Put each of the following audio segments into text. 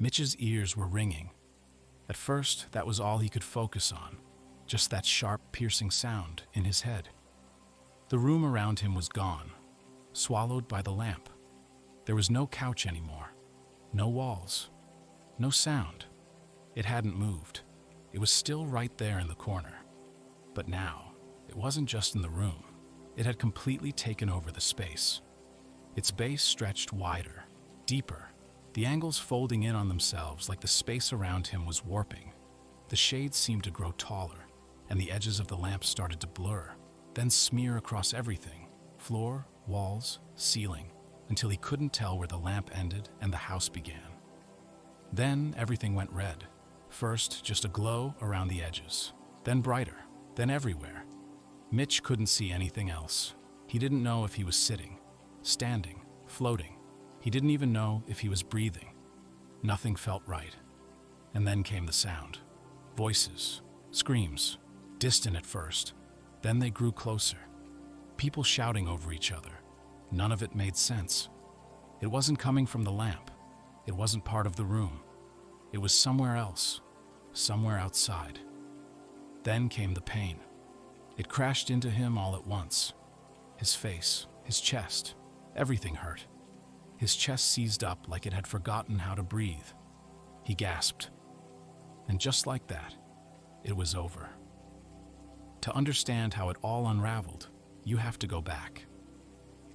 Mitch's ears were ringing. At first, that was all he could focus on, just that sharp, piercing sound in his head. The room around him was gone, swallowed by the lamp. There was no couch anymore, no walls, no sound. It hadn't moved. It was still right there in the corner. But now, it wasn't just in the room. It had completely taken over the space. Its base stretched wider, deeper, the angles folding in on themselves like the space around him was warping. The shades seemed to grow taller, and the edges of the lamp started to blur, then smear across everything, floor, walls, ceiling, until he couldn't tell where the lamp ended and the house began. Then everything went red. First, just a glow around the edges, then brighter, then everywhere. Mitch couldn't see anything else. He didn't know if he was sitting, standing, floating. He didn't even know if he was breathing. Nothing felt right. And then came the sound. Voices, screams, distant at first. Then they grew closer. People shouting over each other. None of it made sense. It wasn't coming from the lamp. It wasn't part of the room. It was somewhere else, somewhere outside. Then came the pain. It crashed into him all at once. His face, his chest, everything hurt. His chest seized up like it had forgotten how to breathe. He gasped. And just like that, it was over. To understand how it all unraveled, you have to go back.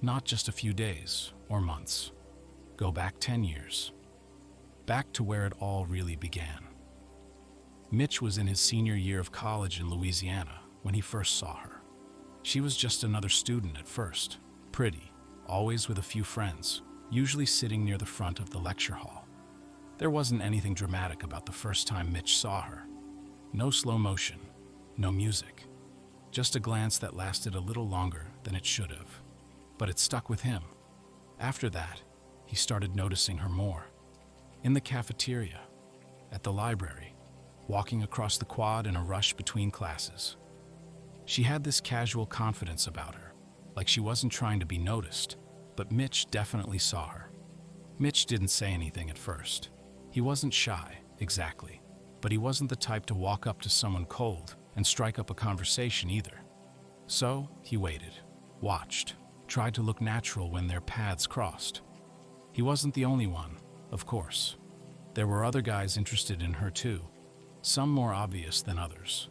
Not just a few days or months. Go back 10 years. Back to where it all really began. Mitch was in his senior year of college in Louisiana when he first saw her. She was just another student at first, pretty, always with a few friends, usually sitting near the front of the lecture hall. There wasn't anything dramatic about the first time Mitch saw her. No slow motion, no music. Just a glance that lasted a little longer than it should have. But it stuck with him. After that, he started noticing her more. In the cafeteria, at the library, walking across the quad in a rush between classes. She had this casual confidence about her, like she wasn't trying to be noticed, but Mitch definitely saw her. Mitch didn't say anything at first. He wasn't shy, exactly, but he wasn't the type to walk up to someone cold and strike up a conversation either. So he waited, watched, tried to look natural when their paths crossed. He wasn't the only one, of course. There were other guys interested in her too, some more obvious than others.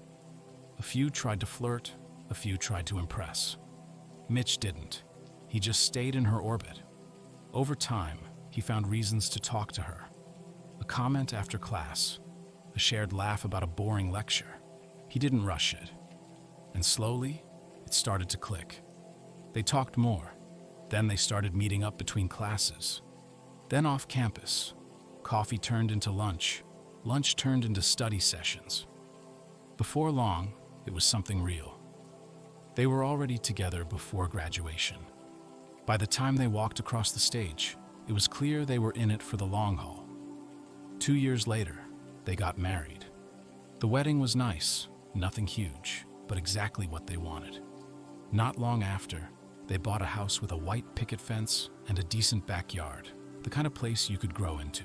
A few tried to flirt, a few tried to impress. Mitch didn't. He just stayed in her orbit. Over time, he found reasons to talk to her. A comment after class, a shared laugh about a boring lecture. He didn't rush it. And slowly, it started to click. They talked more. Then they started meeting up between classes. Then off campus, coffee turned into lunch. Lunch turned into study sessions. Before long, it was something real. They were already together before graduation. By the time they walked across the stage, it was clear they were in it for the long haul. 2 years later, they got married. The wedding was nice, nothing huge, but exactly what they wanted. Not long after, they bought a house with a white picket fence and a decent backyard, the kind of place you could grow into.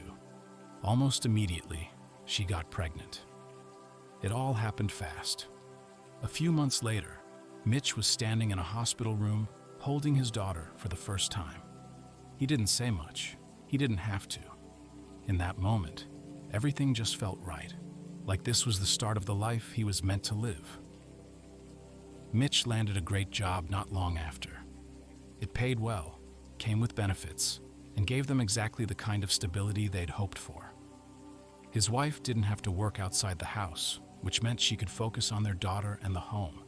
Almost immediately, she got pregnant. It all happened fast. A few months later, Mitch was standing in a hospital room holding his daughter for the first time. He didn't say much. He didn't have to. In that moment, everything just felt right, like this was the start of the life he was meant to live. Mitch landed a great job not long after. It paid well, came with benefits, and gave them exactly the kind of stability they'd hoped for. His wife didn't have to work outside the house, which meant she could focus on their daughter and the home.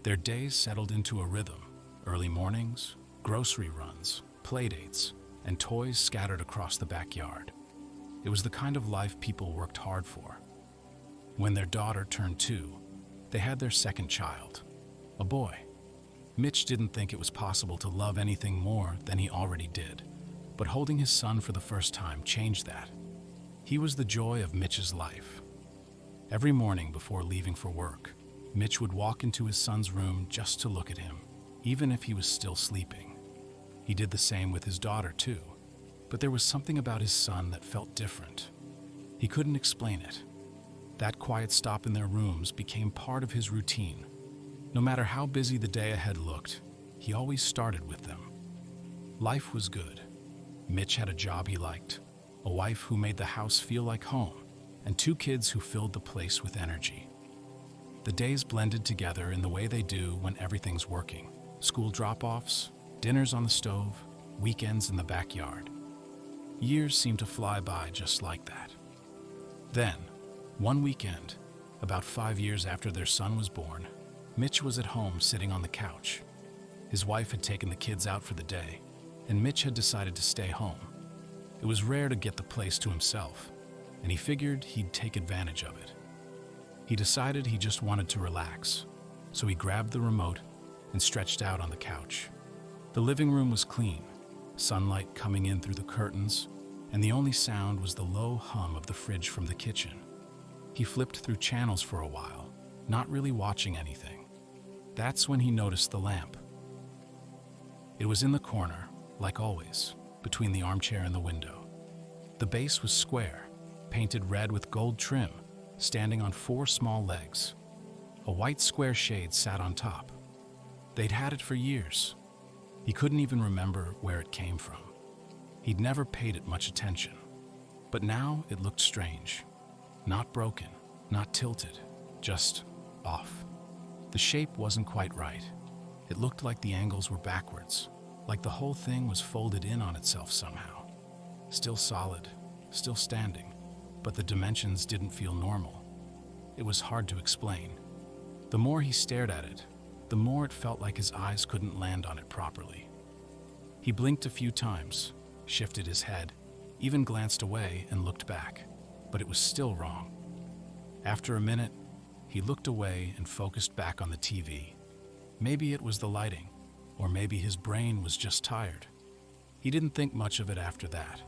Their days settled into a rhythm: early mornings, grocery runs, playdates, and toys scattered across the backyard. It was the kind of life people worked hard for. When their daughter turned 2, they had their second child, a boy. Mitch didn't think it was possible to love anything more than he already did, but holding his son for the first time changed that. He was the joy of Mitch's life. Every morning before leaving for work, Mitch would walk into his son's room just to look at him, even if he was still sleeping. He did the same with his daughter too. But there was something about his son that felt different. He couldn't explain it. That quiet stop in their rooms became part of his routine. No matter how busy the day ahead looked, he always started with them. Life was good. Mitch had a job he liked, a wife who made the house feel like home, and 2 kids who filled the place with energy. The days blended together in the way they do when everything's working. School drop-offs, dinners on the stove, weekends in the backyard. Years seemed to fly by just like that. Then, one weekend, about 5 years after their son was born, Mitch was at home sitting on the couch. His wife had taken the kids out for the day, and Mitch had decided to stay home. It was rare to get the place to himself, and he figured he'd take advantage of it. He decided he just wanted to relax, so he grabbed the remote and stretched out on the couch. The living room was clean, sunlight coming in through the curtains, and the only sound was the low hum of the fridge from the kitchen. He flipped through channels for a while, not really watching anything. That's when he noticed the lamp. It was in the corner, like always, between the armchair and the window. The base was square, painted red with gold trim, standing on 4 small legs. A white square shade sat on top. They'd had it for years. He couldn't even remember where it came from. He'd never paid it much attention. But now it looked strange. Not broken, not tilted, just off. The shape wasn't quite right. It looked like the angles were backwards, like the whole thing was folded in on itself somehow. Still solid, still standing, but the dimensions didn't feel normal. It was hard to explain. The more he stared at it, the more it felt like his eyes couldn't land on it properly. He blinked a few times, shifted his head, even glanced away and looked back, but it was still wrong. After a minute, he looked away and focused back on the TV. Maybe it was the lighting, or maybe his brain was just tired. He didn't think much of it after that.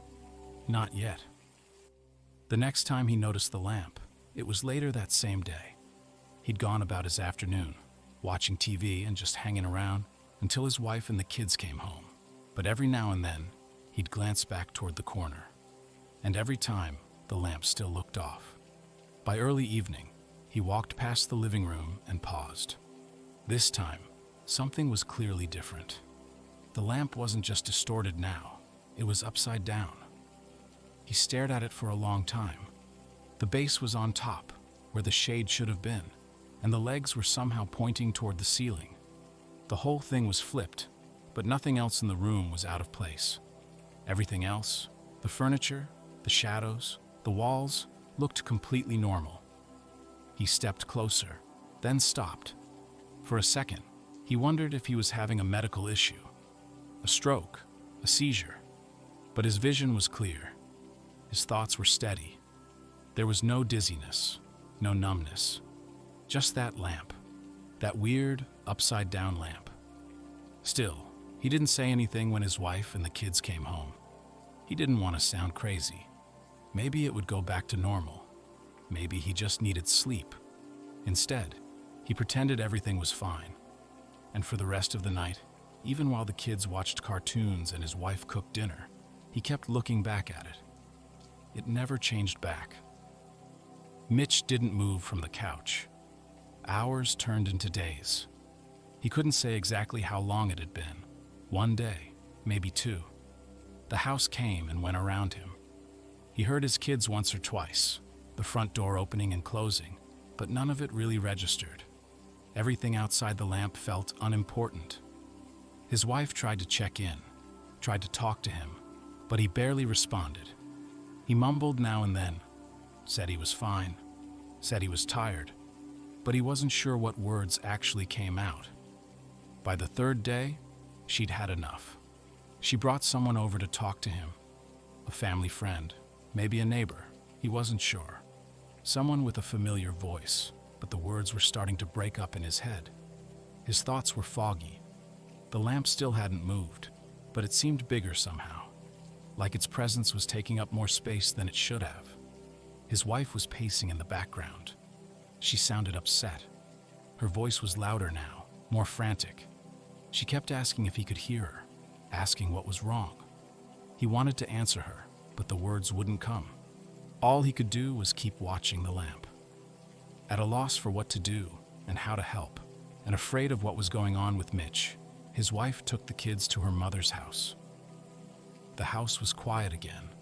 Not yet. The next time he noticed the lamp, it was later that same day. He'd gone about his afternoon, watching TV and just hanging around until his wife and the kids came home. But every now and then, he'd glance back toward the corner. And every time, the lamp still looked off. By early evening, he walked past the living room and paused. This time, something was clearly different. The lamp wasn't just distorted now, it was upside down. He stared at it for a long time. The base was on top, where the shade should have been, and the legs were somehow pointing toward the ceiling. The whole thing was flipped, but nothing else in the room was out of place. Everything else, the furniture, the shadows, the walls, looked completely normal. He stepped closer, then stopped. For a second, he wondered if he was having a medical issue, a stroke, a seizure. But his vision was clear. His thoughts were steady. There was no dizziness, no numbness, just that lamp, that weird, upside-down lamp. Still, he didn't say anything when his wife and the kids came home. He didn't want to sound crazy. Maybe it would go back to normal. Maybe he just needed sleep. Instead, he pretended everything was fine. And for the rest of the night, even while the kids watched cartoons and his wife cooked dinner, he kept looking back at it. It never changed back. Mitch didn't move from the couch. Hours turned into days. He couldn't say exactly how long it had been. 1 day, maybe 2. The house came and went around him. He heard his kids once or twice, the front door opening and closing, but none of it really registered. Everything outside the lamp felt unimportant. His wife tried to check in, tried to talk to him, but he barely responded. He mumbled now and then, said he was fine, said he was tired, but he wasn't sure what words actually came out. By the 3rd day, she'd had enough. She brought someone over to talk to him, a family friend, maybe a neighbor, he wasn't sure. Someone with a familiar voice, but the words were starting to break up in his head. His thoughts were foggy. The lamp still hadn't moved, but it seemed bigger somehow, like its presence was taking up more space than it should have. His wife was pacing in the background. She sounded upset. Her voice was louder now, more frantic. She kept asking if he could hear her, asking what was wrong. He wanted to answer her, but the words wouldn't come. All he could do was keep watching the lamp. At a loss for what to do and how to help, and afraid of what was going on with Mitch, his wife took the kids to her mother's house. The house was quiet again,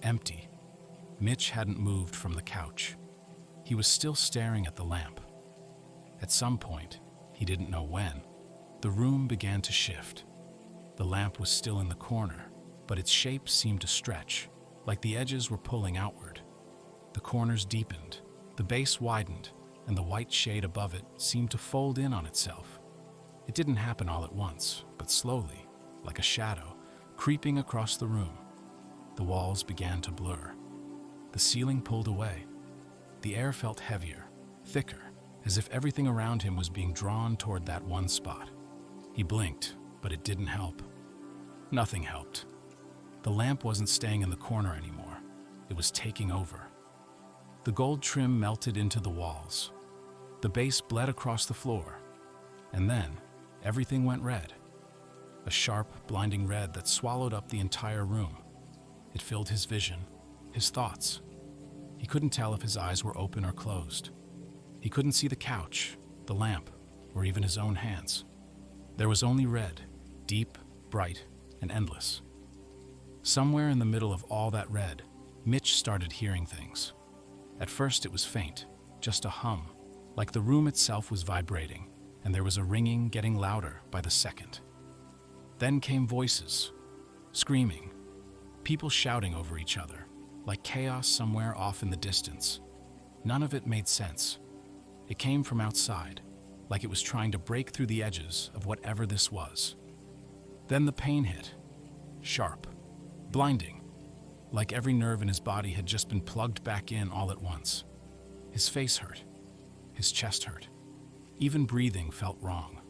empty. Mitch hadn't moved from the couch. He was still staring at the lamp. At some point, he didn't know when, the room began to shift. The lamp was still in the corner, but its shape seemed to stretch, like the edges were pulling outward. The corners deepened, the base widened, and the white shade above it seemed to fold in on itself. It didn't happen all at once, but slowly, like a shadow, creeping across the room. The walls began to blur. The ceiling pulled away. The air felt heavier, thicker, as if everything around him was being drawn toward that one spot. He blinked, but it didn't help. Nothing helped. The lamp wasn't staying in the corner anymore. It was taking over. The gold trim melted into the walls. The base bled across the floor. And then, everything went red. A sharp, blinding red that swallowed up the entire room. It filled his vision, his thoughts. He couldn't tell if his eyes were open or closed. He couldn't see the couch, the lamp, or even his own hands. There was only red, deep, bright, and endless. Somewhere in the middle of all that red, Mitch started hearing things. At first it was faint, just a hum, like the room itself was vibrating, and there was a ringing getting louder by the second. Then came voices, screaming, people shouting over each other, like chaos somewhere off in the distance. None of it made sense. It came from outside, like it was trying to break through the edges of whatever this was. Then the pain hit, sharp, blinding, like every nerve in his body had just been plugged back in all at once. His face hurt, his chest hurt. Even breathing felt wrong.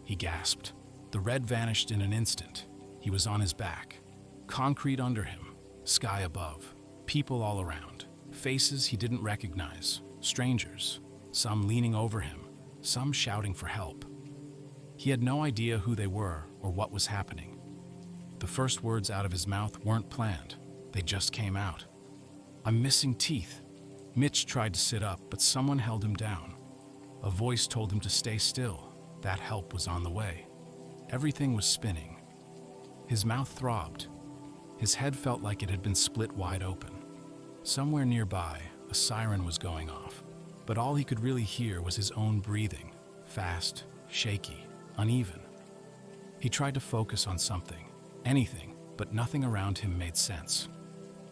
He gasped. The red vanished in an instant. He was on his back, concrete under him, sky above, people all around, faces he didn't recognize, strangers, some leaning over him, some shouting for help. He had no idea who they were or what was happening. The first words out of his mouth weren't planned. They just came out. "I'm missing teeth." Mitch tried to sit up, but someone held him down. A voice told him to stay still. That help was on the way. Everything was spinning. His mouth throbbed. His head felt like it had been split wide open. Somewhere nearby, a siren was going off, but all he could really hear was his own breathing, fast, shaky, uneven. He tried to focus on something, anything, but nothing around him made sense.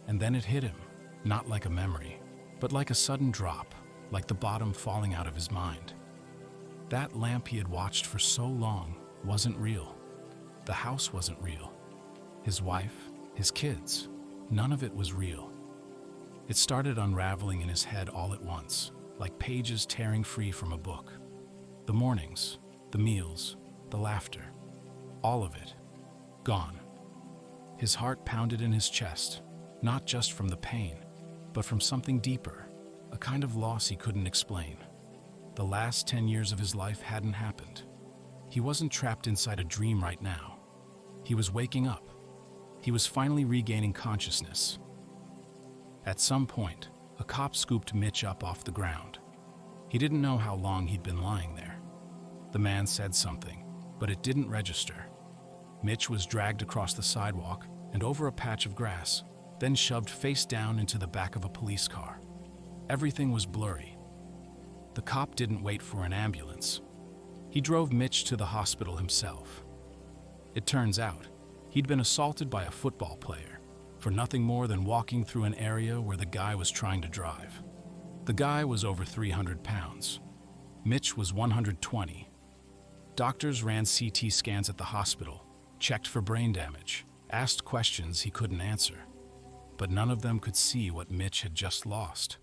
And then it hit him, not like a memory, but like a sudden drop, like the bottom falling out of his mind. That lamp he had watched for so long wasn't real. The house wasn't real. His wife, his kids, none of it was real. It started unraveling in his head all at once, like pages tearing free from a book. The mornings, the meals, the laughter, all of it, gone. His heart pounded in his chest, not just from the pain, but from something deeper, a kind of loss he couldn't explain. The last 10 years of his life hadn't happened. He wasn't trapped inside a dream right now. He was waking up. He was finally regaining consciousness. At some point, a cop scooped Mitch up off the ground. He didn't know how long he'd been lying there. The man said something, but it didn't register. Mitch was dragged across the sidewalk and over a patch of grass, then shoved face down into the back of a police car. Everything was blurry. The cop didn't wait for an ambulance. He drove Mitch to the hospital himself. It turns out, he'd been assaulted by a football player for nothing more than walking through an area where the guy was trying to drive. The guy was over 300 pounds. Mitch was 120. Doctors ran CT scans at the hospital, checked for brain damage, asked questions he couldn't answer. But none of them could see what Mitch had just lost.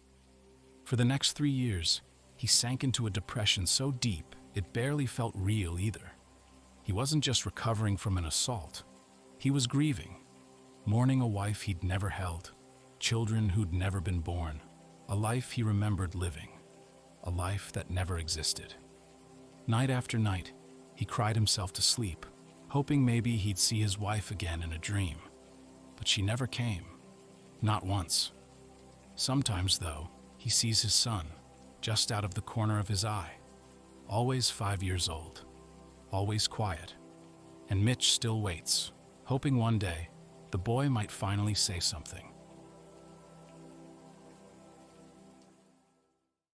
For the next 3 years, he sank into a depression so deep it barely felt real either. He wasn't just recovering from an assault. He was grieving, mourning a wife he'd never held, children who'd never been born, a life he remembered living, a life that never existed. Night after night, he cried himself to sleep, hoping maybe he'd see his wife again in a dream. but she never came. Not once. Sometimes, though, he sees his son, just out of the corner of his eye. Always 5 years old. Always quiet. And Mitch still waits, hoping one day the boy might finally say something.